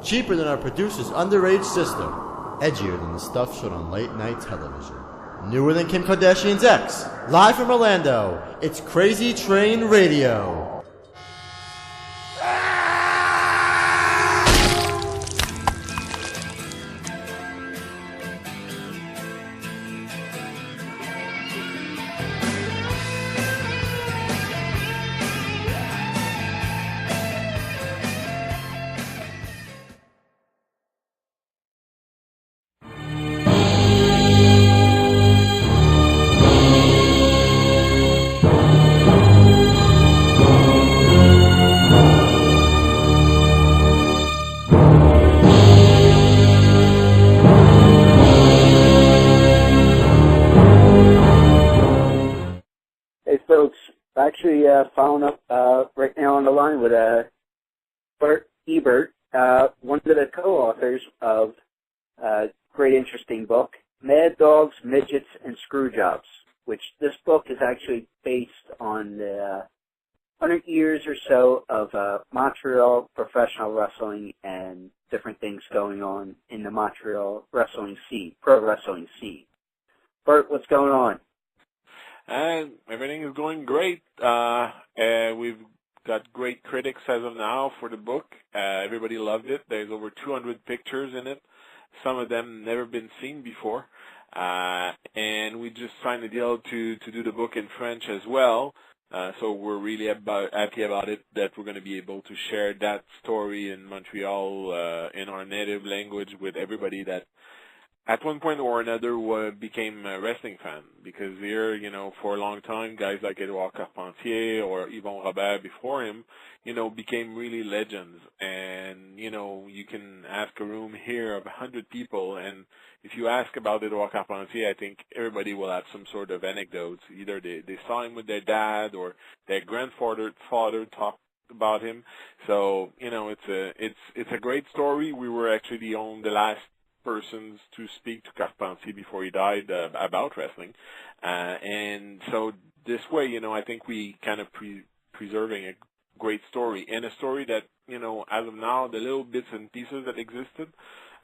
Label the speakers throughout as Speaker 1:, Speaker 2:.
Speaker 1: Cheaper than our producer's underage sister. Edgier than the stuff shown on late night television. Newer than Kim Kardashian's ex. Live from Orlando, it's Crazy Train Radio.
Speaker 2: Following up right now on the line with Bertrand Hebert, one of the co-authors of a great interesting book, Mad Dogs, Midgets, and Screwjobs, which this book is actually based on the 100 years or so of Montreal professional wrestling and different things going on in the Montreal wrestling scene, pro wrestling scene. Bert, what's going on?
Speaker 3: And everything is going great. We've got great critics as of now for the book. Everybody loved it. There's over 200 pictures in it. Some of them never been seen before. And we just signed a deal to do the book in French as well. So we're really happy about it, that we're going to be able to share that story in Montreal in our native language with everybody that at one point or another became a wrestling fan, because here, for a long time, guys like Edouard Carpentier or Yvon Robert before him, became really legends. And, you can ask a room here of 100 people, and if you ask about Edouard Carpentier, I think everybody will have some sort of anecdotes. Either they saw him with their dad or their grandfather talked about him. So, it's a great story. We were actually the last persons to speak to Carpentier before he died about wrestling, and so this way, I think we kind of preserving a great story, and a story that, as of now, the little bits and pieces that existed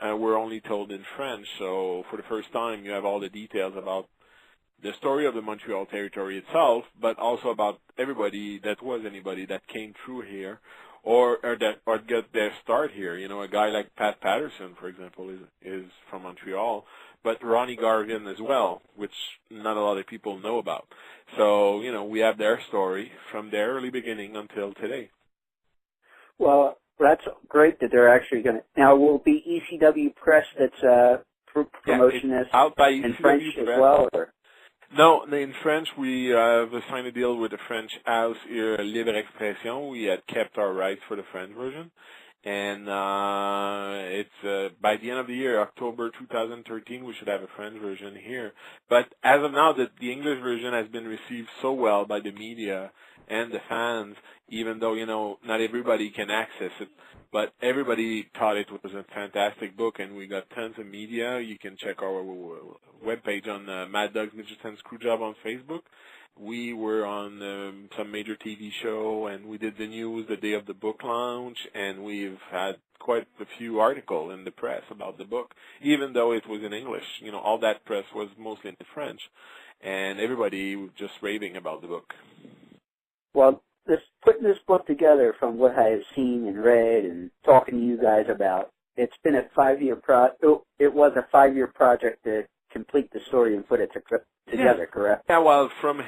Speaker 3: were only told in French. So for the first time, you have all the details about the story of the Montreal territory itself, but also about anybody that came through here, or got their start here. A guy like Pat Patterson, for example, is from Montreal, but Ronnie Garvin as well, which not a lot of people know about. So, we have their story from their early beginning until today.
Speaker 2: Well, that's great that they're actually going to. Now, will it be ECW Press that's promotion this
Speaker 3: out by
Speaker 2: in
Speaker 3: ECW
Speaker 2: French
Speaker 3: Press
Speaker 2: as well? Or?
Speaker 3: No, in French, we have signed a deal with the French house here, Libre Expression. We had kept our rights for the French version. And it's by the end of the year, October 2013, we should have a French version here. But as of now, the English version has been received so well by the media and the fans, even though, not everybody can access it. But everybody thought it was a fantastic book, and we got tons of media. You can check our webpage on Mad Dogs, Midgets, and Screwjob on Facebook. We were on some major TV show, and we did the news the day of the book launch, and we've had quite a few articles in the press about the book, even though it was in English. All that press was mostly in French, and everybody was just raving about the book.
Speaker 2: Well, putting this book together, from what I have seen and read and talking to you guys about, it's been a 5-year it was a 5-year project to complete the story and put it together, correct?
Speaker 3: Yeah, well, from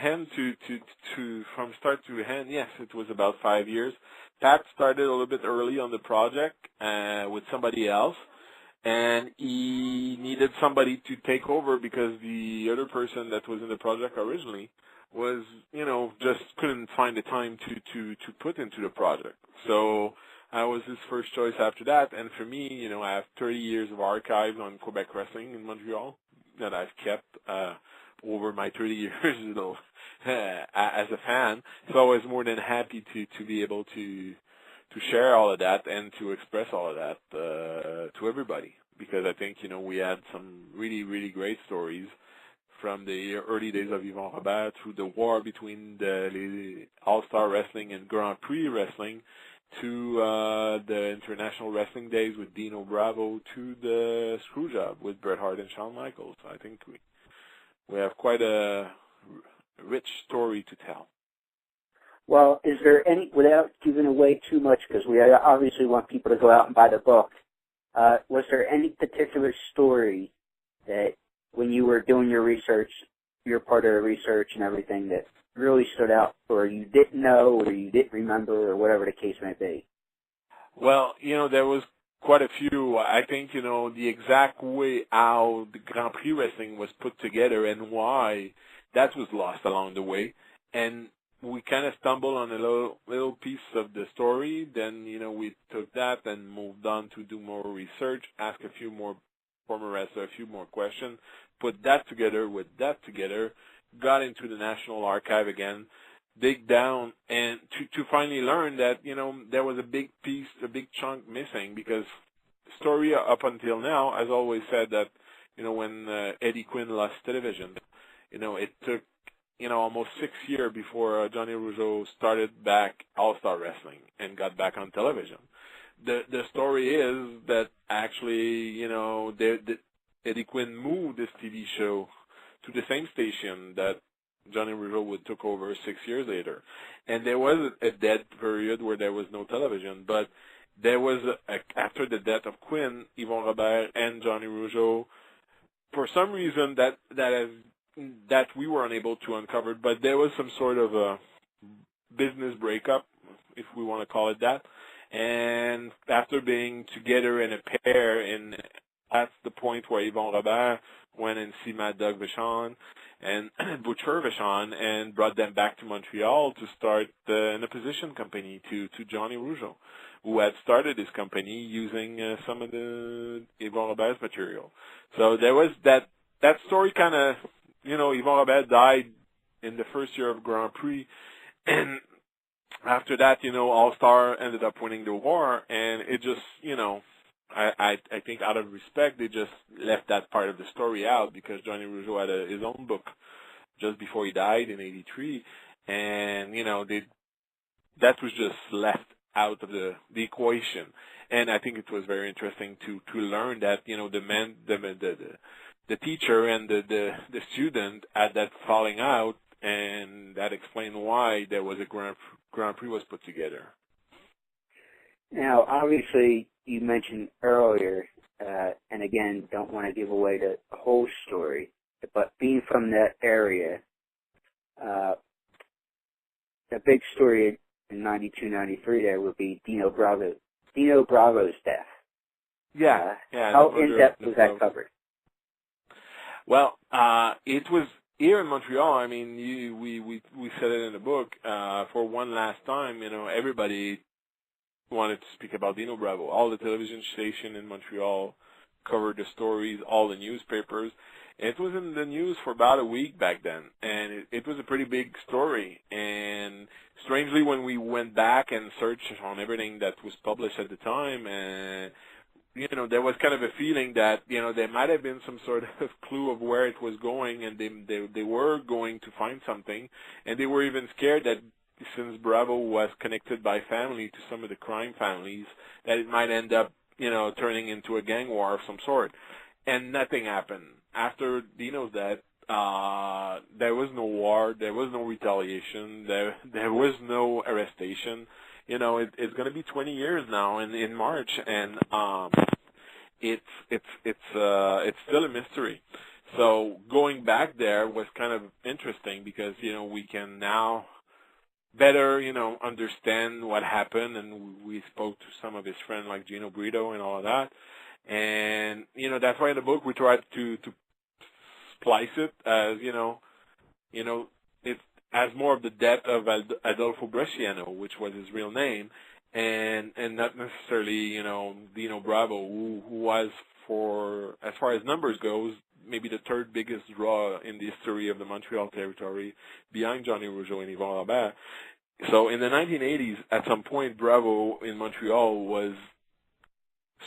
Speaker 3: from start to end, yes, it was about 5 years. Pat started a little bit early on the project with somebody else, and he needed somebody to take over because the other person that was in the project originally was, just couldn't find the time to put into the project. So I was his first choice after that. And for me, I have 30 years of archives on Quebec wrestling in Montreal that I've kept over my 30 years, as a fan. So I was more than happy to be able to share all of that and to express all of that to everybody, because I think, we had some really, really great stories from the early days of Yvon Robert through the war between the All-Star Wrestling and Grand Prix Wrestling, to the International Wrestling Days with Dino Bravo to the Screwjob with Bret Hart and Shawn Michaels. I think we have quite a rich story to tell.
Speaker 2: Well, is there any, without giving away too much, because we obviously want people to go out and buy the book, was there any particular story that when you were doing your research, your part of the research and everything, that really stood out, or you didn't know, or you didn't remember, or whatever the case may be?
Speaker 3: Well, there was quite a few. I think, the exact way how the Grand Prix wrestling was put together and why, that was lost along the way. And we kind of stumbled on a little piece of the story. Then, we took that and moved on to do more research, ask a few more former wrestlers, a few more questions, put that together with that together, got into the National Archive again, dig down, and to finally learn that, there was a big piece, a big chunk missing, because story up until now has always said that, when Eddie Quinn lost television, it took, almost 6 years before Johnny Rougeau started back All-Star Wrestling and got back on television. The story is that actually, Eddie Quinn moved this TV show to the same station that Johnny Rougeau took over 6 years later. And there was a dead period where there was no television, but there was, after the death of Quinn, Yvon Robert and Johnny Rougeau, for some reason that we were unable to uncover, but there was some sort of a business breakup, if we want to call it that. And after being together in a pair, and that's the point where Yvon Robert went and see Mad Dog Vachon and Butcher Vachon and brought them back to Montreal to start an opposition company to Johnny Rougeau, who had started his company using some of the Yvon Robert's material. So there was that story kind of, Yvon Robert died in the first year of Grand Prix, and after that, All-Star ended up winning the war, and it just, I think out of respect, they just left that part of the story out, because Johnny Rougeau had his own book just before he died in '83, and, that was just left out of the equation. And I think it was very interesting to learn that, the teacher and the student had that falling out, and that explained why there was a Grand Prix was put together.
Speaker 2: Now, obviously, you mentioned earlier, and again, don't want to give away the whole story, but being from that area, the big story in '92, '93 there would be Dino Bravo's death.
Speaker 3: Yeah.
Speaker 2: How in-depth was that covered?
Speaker 3: Well, it was here in Montreal. I mean, we said it in the book. For one last time, everybody wanted to speak about Dino Bravo. All the television stations in Montreal covered the stories, all the newspapers. It was in the news for about a week back then, and it was a pretty big story. And strangely, when we went back and searched on everything that was published at the time, there was kind of a feeling that, there might have been some sort of clue of where it was going, and they were going to find something, and they were even scared that since Bravo was connected by family to some of the crime families, that it might end up, turning into a gang war of some sort. And nothing happened. After Dino's death, there was no war, there was no retaliation, there was no arrestation. It's going to be 20 years now in March, and it's still a mystery. So going back there was kind of interesting because we can now better understand what happened, and we spoke to some of his friends like Gino Brito and all of that, and that's why in the book we tried to splice it as it as more of the death of Adolfo Bresciano, which was his real name, and not necessarily, Dino Bravo, who was, for as far as numbers goes, maybe the third biggest draw in the history of the Montreal territory, behind Johnny Rougeau and Yvon Robert. So in the 1980s, at some point, Bravo in Montreal was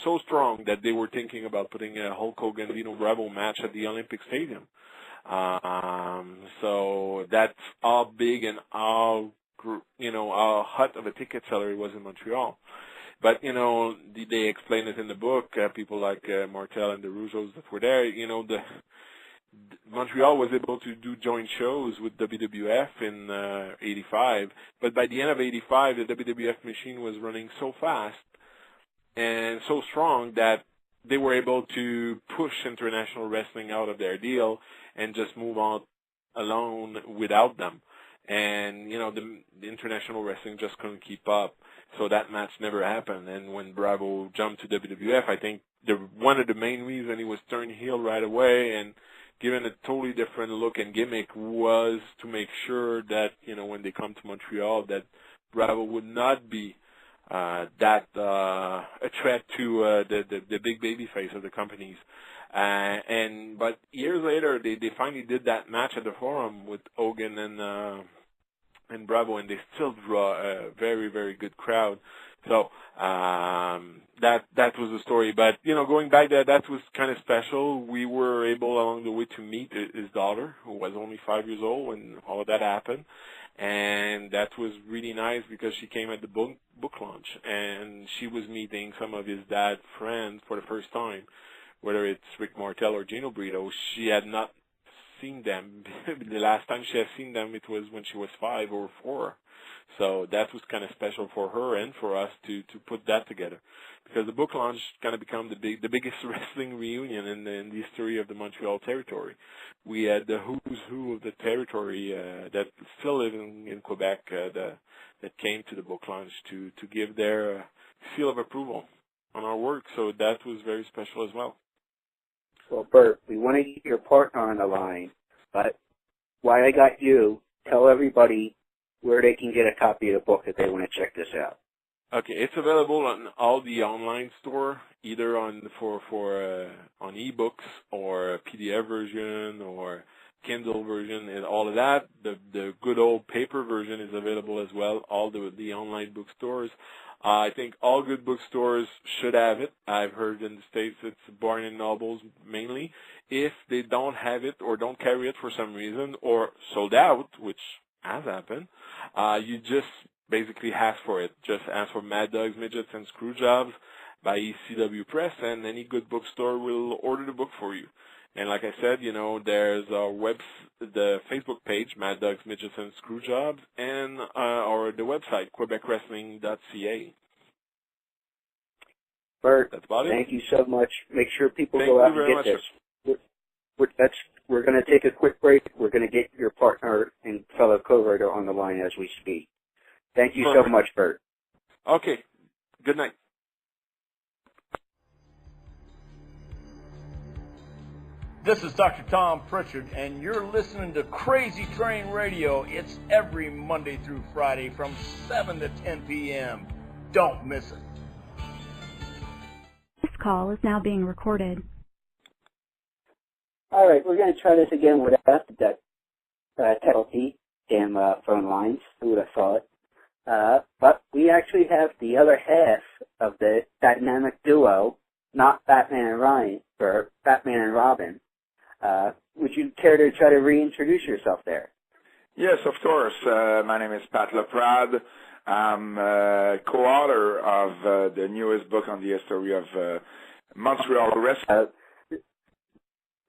Speaker 3: so strong that they were thinking about putting a Hulk Hogan-Dino Bravo match at the Olympic Stadium. So that's how big and how hut of a ticket seller it was in Montreal. But, they explain it in the book, people like Martel and the Rougeaus that were there, Montreal was able to do joint shows with WWF in 85, but by the end of 85, the WWF machine was running so fast and so strong that they were able to push international wrestling out of their deal and just move on alone without them. And, the international wrestling just couldn't keep up, so that match never happened. And when Bravo jumped to WWF, I think one of the main reasons he was turned heel right away and given a totally different look and gimmick was to make sure that, when they come to Montreal, that Bravo would not be a threat to the big baby face of the companies. But years later, they finally did that match at the Forum with Hogan and Bravo, and they still draw a very, very good crowd. So that was the story. But going back there, that was kind of special. We were able along the way to meet his daughter, who was only 5 years old when all of that happened, and that was really nice because she came at the book launch, and she was meeting some of his dad's friends for the first time, whether it's Rick Martel or Gino Brito. She had not seen them. The last time she had seen them, it was when she was 5 or 4. So that was kind of special for her and for us to put that together, because the book launch kind of became the biggest wrestling reunion in the history of the Montreal territory. We had the who's who of the territory that still live in Quebec that came to the book launch to give their seal of approval on our work. So that was very special as well.
Speaker 2: Well, Bert, we want to get your partner on the line, but while I got you, tell everybody where they can get a copy of the book if they want to check this out.
Speaker 3: Okay, it's available on all the online store, either on ebooks or PDF version or Kindle version and all of that. The good old paper version is available as well, all the online bookstores. I think all good bookstores should have it. I've heard in the States it's Barnes & Nobles mainly. If they don't have it or don't carry it for some reason or sold out, which has happened, you just basically ask for it. Just ask for Mad Dogs, Midgets, and Screwjobs by ECW Press, and any good bookstore will order the book for you. And like I said, there's our the Facebook page, Mad Dogs, Midgets, and Screwjobs, and or the website, QuebecWrestling.ca.
Speaker 2: Bert,
Speaker 3: that's about it.
Speaker 2: Thank you so much. Make sure people go out and get this. We're going to take a quick break. We're going to get your partner and fellow co-writer on the line as we speak. Thank you so much, Bert.
Speaker 3: Okay. Good night.
Speaker 4: This is Dr. Tom Pritchard, and you're listening to Crazy Train Radio. It's every Monday through Friday from 7 to 10 p.m. Don't miss it.
Speaker 5: This call is now being recorded.
Speaker 2: All right, we're going to try this again without that technology, damn phone lines. Who would have thought? But we actually have the other half of the dynamic duo, not Batman and Ryan, or Batman and Robin. Would you care to try to reintroduce yourself there?
Speaker 6: Yes, of course. My name is Pat Laprade. I'm co-author of the newest book on the history of Montreal wrestling.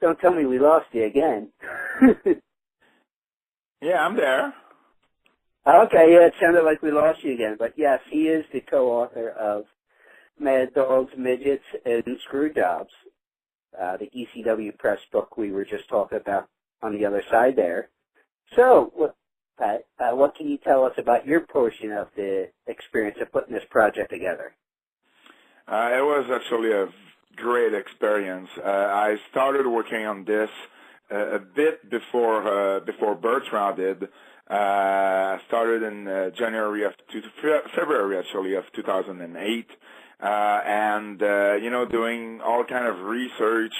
Speaker 2: Don't tell me we lost you again.
Speaker 6: Yeah, I'm there.
Speaker 2: Okay, yeah, it sounded like we lost you again. But yes, he is the co-author of Mad Dogs, Midgets, and Screwjobs, the ECW Press book we were just talking about on the other side there. So, what can you tell us about your portion of the experience of putting this project together?
Speaker 6: It was actually a great experience. I started working on this a bit before Bertrand did. I started in February actually of 2008, and doing all kind of research.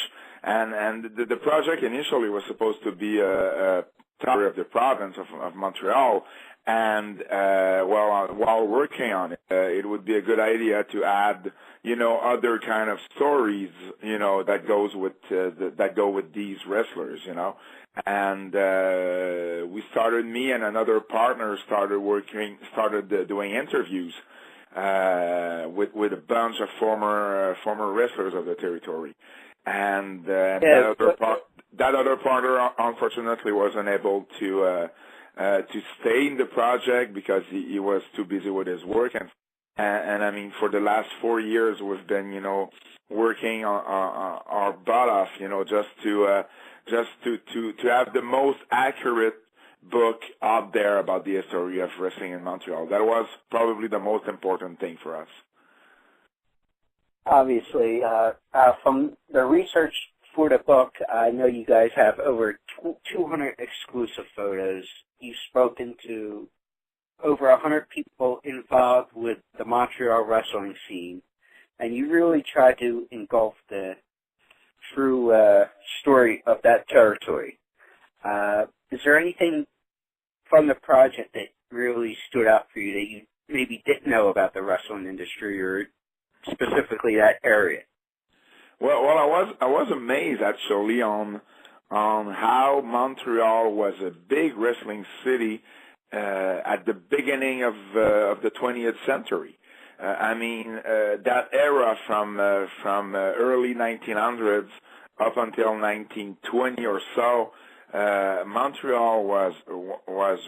Speaker 6: And the project initially was supposed to be a tour of the province of Montreal. And while working on it, it would be a good idea to add other kind of stories, that goes with that go with these wrestlers, And we started, me and another partner started doing interviews with a bunch of former wrestlers of the territory, and that other partner unfortunately wasn't able to stay in the project because he was too busy with his work, and I mean, for the last 4 years we've been working on our butt off, just to have the most accurate book out there about the history of wrestling in Montreal. That was probably the most important thing for us.
Speaker 2: Obviously, from the research for the book, I know you guys have over 200 exclusive photos. You've spoken to over 100 people involved with the Montreal wrestling scene, and you really try to engulf the true story of that territory. Is there anything from the project that really stood out for you that you maybe didn't know about the wrestling industry or specifically that area?
Speaker 6: Well, I was amazed actually on how Montreal was a big wrestling city at the beginning of the 20th century. I mean, that era from early 1900s up until 1920 or so, Montreal was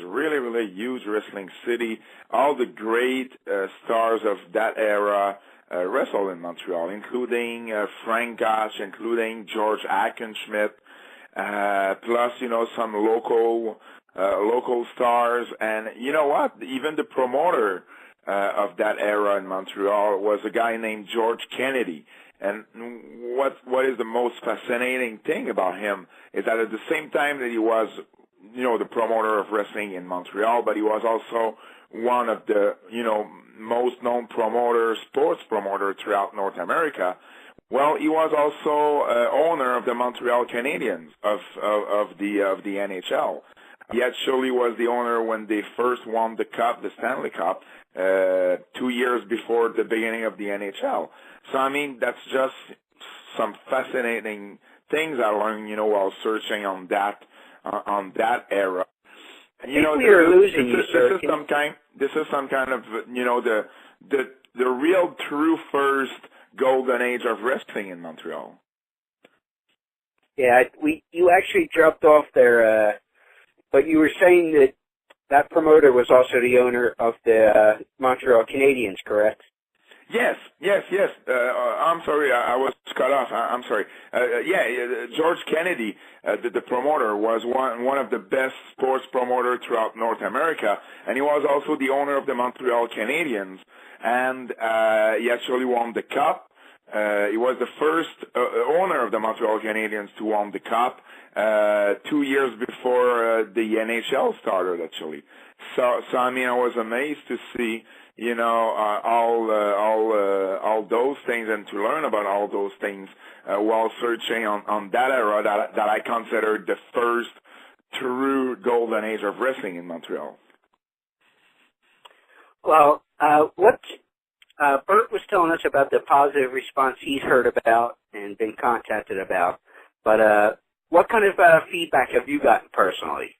Speaker 6: really a huge wrestling city. All the great stars of that era wrestled in Montreal, including Frank Gotch, including George Hackenschmidt, plus some local stars. And you know what? Even the promoter of that era in Montreal was a guy named George Kennedy. And what is the most fascinating thing about him is that at the same time that he was, the promoter of wrestling in Montreal, but he was also one of the, most known sports promoters throughout North America. Well, he was also owner of the Montreal Canadiens of the NHL. He actually was the owner when they first won the Cup, the Stanley Cup, 2 years before the beginning of the NHL. So, I mean, that's just some fascinating things I learned, while searching on that era.
Speaker 2: We're losing you, sir.
Speaker 6: This is some kind of, the real true first golden age of wrestling in Montreal.
Speaker 2: Yeah, you actually dropped off there, but you were saying that promoter was also the owner of the Montreal Canadiens, correct?
Speaker 6: Yes. I'm sorry, I was cut off. I'm sorry. George Kennedy, the promoter, was one of the best sports promoters throughout North America, and he was also the owner of the Montreal Canadiens, and he actually won the Cup. He was the first owner of the Montreal Canadiens to win the Cup 2 years before the NHL started, actually. So I mean, I was amazed to see, all those things and to learn about all those things while searching on that era that I considered the first true golden age of wrestling in Montreal.
Speaker 2: Well, Bert was telling us about the positive response he's heard about and been contacted about, but what kind of feedback have you gotten personally?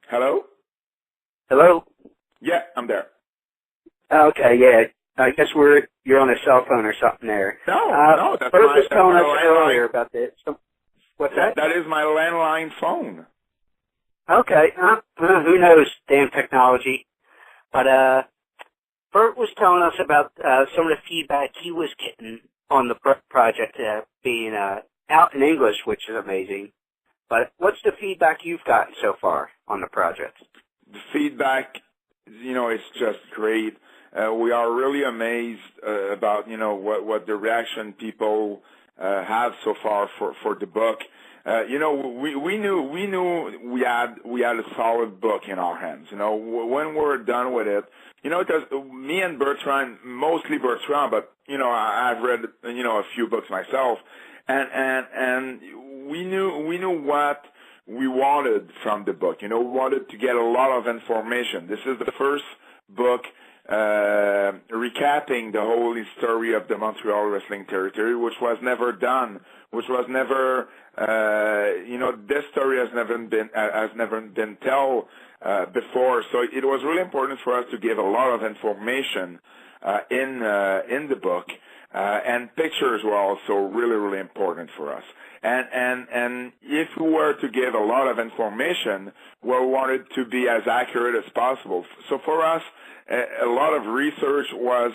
Speaker 6: Hello?
Speaker 2: Hello?
Speaker 6: Yeah, I'm there.
Speaker 2: Okay, yeah. I guess you're on a cell phone or something there.
Speaker 6: No, that's
Speaker 2: Bert
Speaker 6: my,
Speaker 2: was telling us
Speaker 6: landline.
Speaker 2: earlier about this. What's that?
Speaker 6: That is my landline phone.
Speaker 2: Okay. Who knows? Damn technology. But Bert was telling us about some of the feedback he was getting on the project being out in English, which is amazing. But what's the feedback you've gotten so far on the project?
Speaker 6: The feedback, it's just great. We are really amazed about, what the reaction people have so far for the book. We knew we had a solid book in our hands. When we're done with it, because me and Bertrand, mostly Bertrand, but I've read a few books myself, and we knew what we wanted from the book. We wanted to get a lot of information. This is the first book recapping the whole story of the Montreal wrestling territory, which was never done, which was never, this story has never been told before. So it was really important for us to give a lot of information in the book, and pictures were also really, really important for us. And if we were to give a lot of information, we wanted to be as accurate as possible. So for us, a lot of research was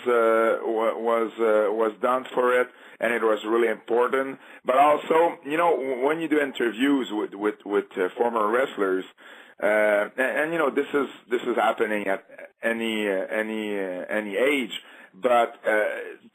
Speaker 6: done for it, and it was really important. But also, when you do interviews with former wrestlers, and this is happening at any age. But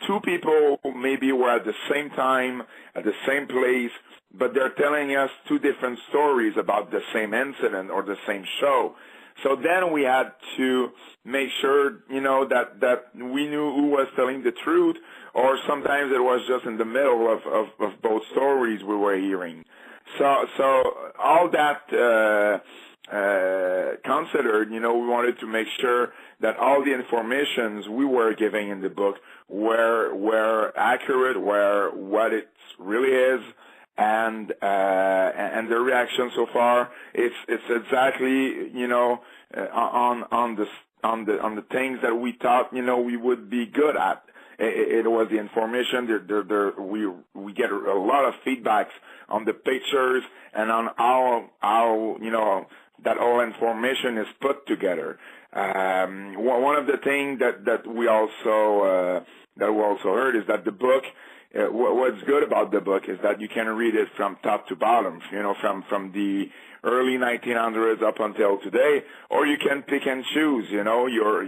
Speaker 6: two people maybe were at the same time, at the same place, but they're telling us two different stories about the same incident or the same show. So then we had to make sure, that we knew who was telling the truth, or sometimes it was just in the middle of both stories we were hearing. So all that considered, we wanted to make sure that all the informations we were giving in the book were accurate, were what it really is, and the reaction so far, it's exactly, on the things that we thought, we would be good at. It was the information. We get a lot of feedbacks on the pictures and on how that all information is put together. One of the things that we also heard is that the book. What's good about the book is that you can read it from top to bottom. From the early 1900s up until today, or you can pick and choose. Your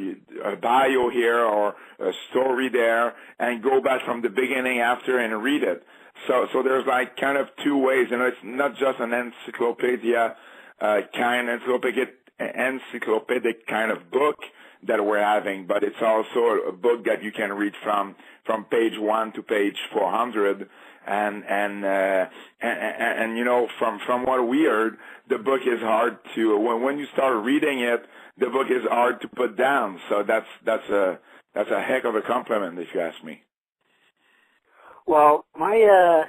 Speaker 6: a bio here or a story there, and go back from the beginning after and read it. So there's like kind of two ways. It's not just an encyclopedia encyclopedic kind of book that we're having, but it's also a book that you can read from page 1 to page 400, and from what we heard, the book is hard to when you start reading it, the book is hard to put down. So that's a heck of a compliment, if you ask me.
Speaker 2: Well, my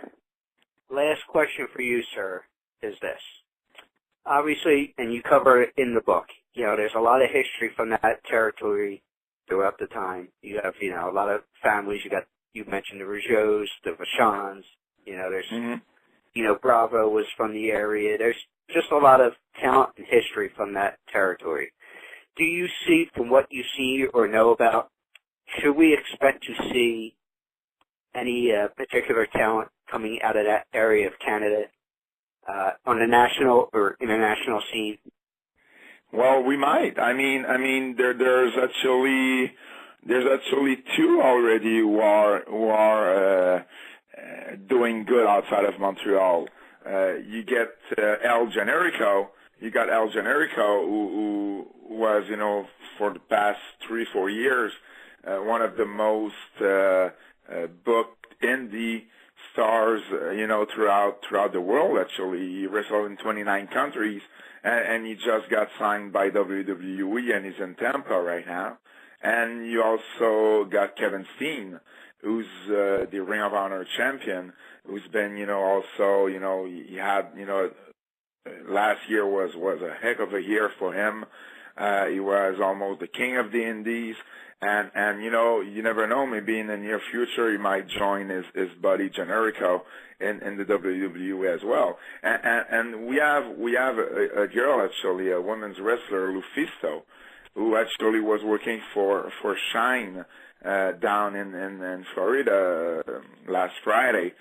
Speaker 2: last question for you, sir, is this. Obviously, and you cover it in the book, there's a lot of history from that territory throughout the time. You have, a lot of families. You mentioned the Rougeaus, the Vachons. There's, Bravo was from the area. There's just a lot of talent and history from that territory. Do you see, from what you see or know about, should we expect to see any particular talent coming out of that area of Canada on the national or international scene?
Speaker 6: Well, we might. I mean, there's actually two already who are doing good outside of Montreal. You get El Generico. You got El Generico, who was, for the past 3-4 years, one of the most booked indie stars, throughout the world. Actually, he wrestled in 29 countries, and he just got signed by WWE, and he's in Tampa right now. And you also got Kevin Steen, who's the Ring of Honor champion, who's been, also, he had, last year was a heck of a year for him. He was almost the king of the Indies. And you never know, maybe in the near future he might join his buddy Generico in the WWE as well. And we have a girl, actually, a women's wrestler, Lufisto, who actually was working for Shine down in Florida last Friday,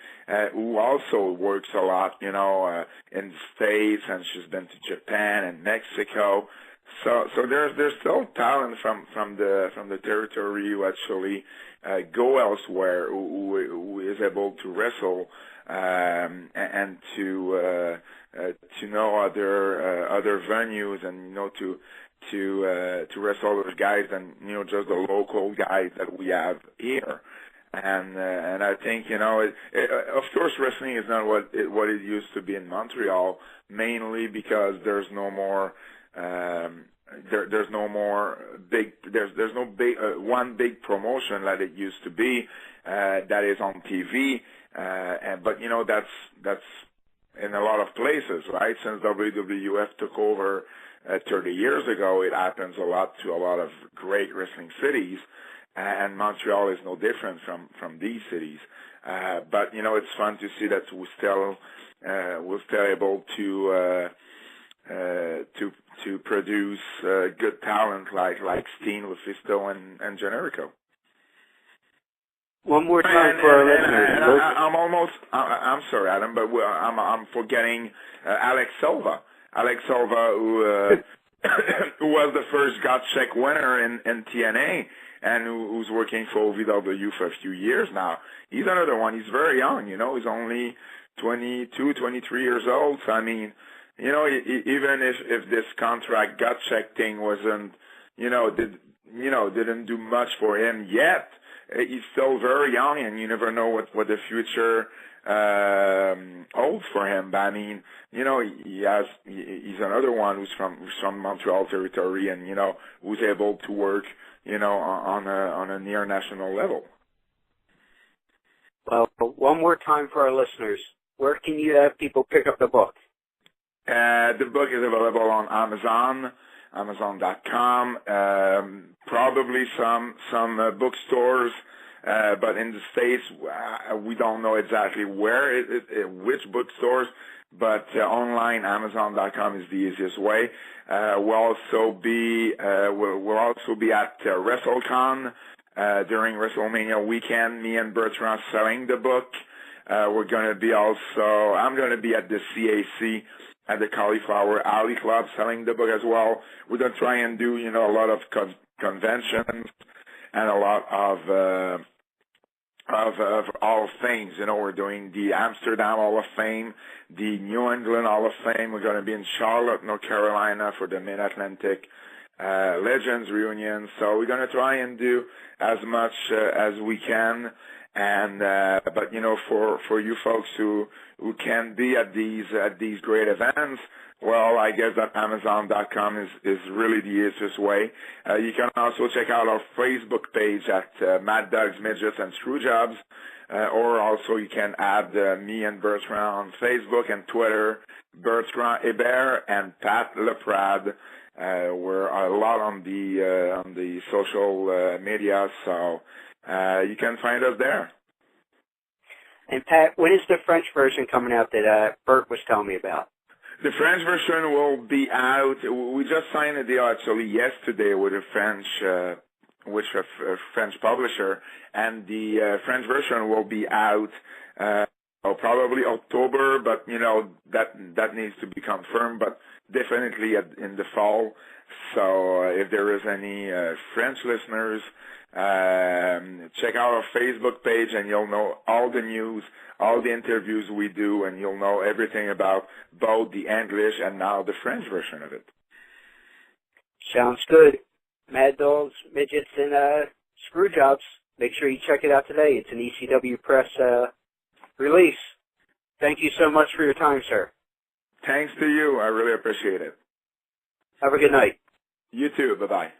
Speaker 6: who also works a lot, in the States, and she's been to Japan and Mexico. So there's still talent from the territory who actually go elsewhere, who is able to wrestle and to know other venues, and to wrestle those guys and just the local guys that we have here. And I think of course wrestling is not what it used to be in Montreal, mainly because there's no more there's no more there's no big one big promotion like it used to be that is on TV, but that's in a lot of places, right? Since WWF took over 30 years ago, it happens a lot to a lot of great wrestling cities, and Montreal is no different from these cities. But it's fun to see that we're still able to produce good talent like Steen with Fisto and Generico.
Speaker 2: One more time for our listeners.
Speaker 6: I'm sorry, Adam, but I'm forgetting Alex Silva. Alex Silva, who was the first Gottschalk winner in TNA, and who's working for OVW for a few years now. He's another one. He's very young, He's only 22, 23 years old. So, I mean, even if this contract Gottschalk thing wasn't, didn't do much for him yet, he's still very young, and you never know what the future holds for him. But I mean, he's another one who's from Montreal territory, and who's able to work, on a near national level.
Speaker 2: Well, one more time for our listeners. Where can you have people pick up the book?
Speaker 6: The book is available on Amazon, Amazon.com, probably some bookstores, but in the States, we don't know exactly where, which bookstores, but online, Amazon.com is the easiest way. We'll also be at WrestleCon during WrestleMania weekend, me and Bertrand selling the book. I'm going to be at the CAC at the Cauliflower Alley Club selling the book as well. We're going to try and do, a lot of conventions and a lot of all things. We're doing the Amsterdam Hall of Fame, the New England Hall of Fame. We're going to be in Charlotte, North Carolina for the Mid-Atlantic Legends reunion. So we're going to try and do as much as we can. And but for you folks who can be at these great events, well, I guess that Amazon.com is really the easiest way. You can also check out our Facebook page at Mad Dogs, Midgets, and Screwjobs, or also you can add me and Bertrand on Facebook and Twitter, Bertrand Hebert and Pat Leprade. We're a lot on the social media, so you can find us there.
Speaker 2: And Pat, when is the French version coming out that Bert was telling me about?
Speaker 6: The French version will be out. We just signed a deal actually yesterday with a French publisher, and the French version will be out probably October, but that needs to be confirmed, but definitely in the fall. So if there is any French listeners, check out our Facebook page, and you'll know all the news, all the interviews we do, and you'll know everything about both the English and now the French version of it.
Speaker 2: Sounds good. Mad Dogs, Midgets, and Screwjobs. Make sure you check it out today. It's an ECW Press release. Thank you so much for your time, sir.
Speaker 6: Thanks to you. I really appreciate it.
Speaker 2: Have a good night.
Speaker 6: You too. Bye-bye.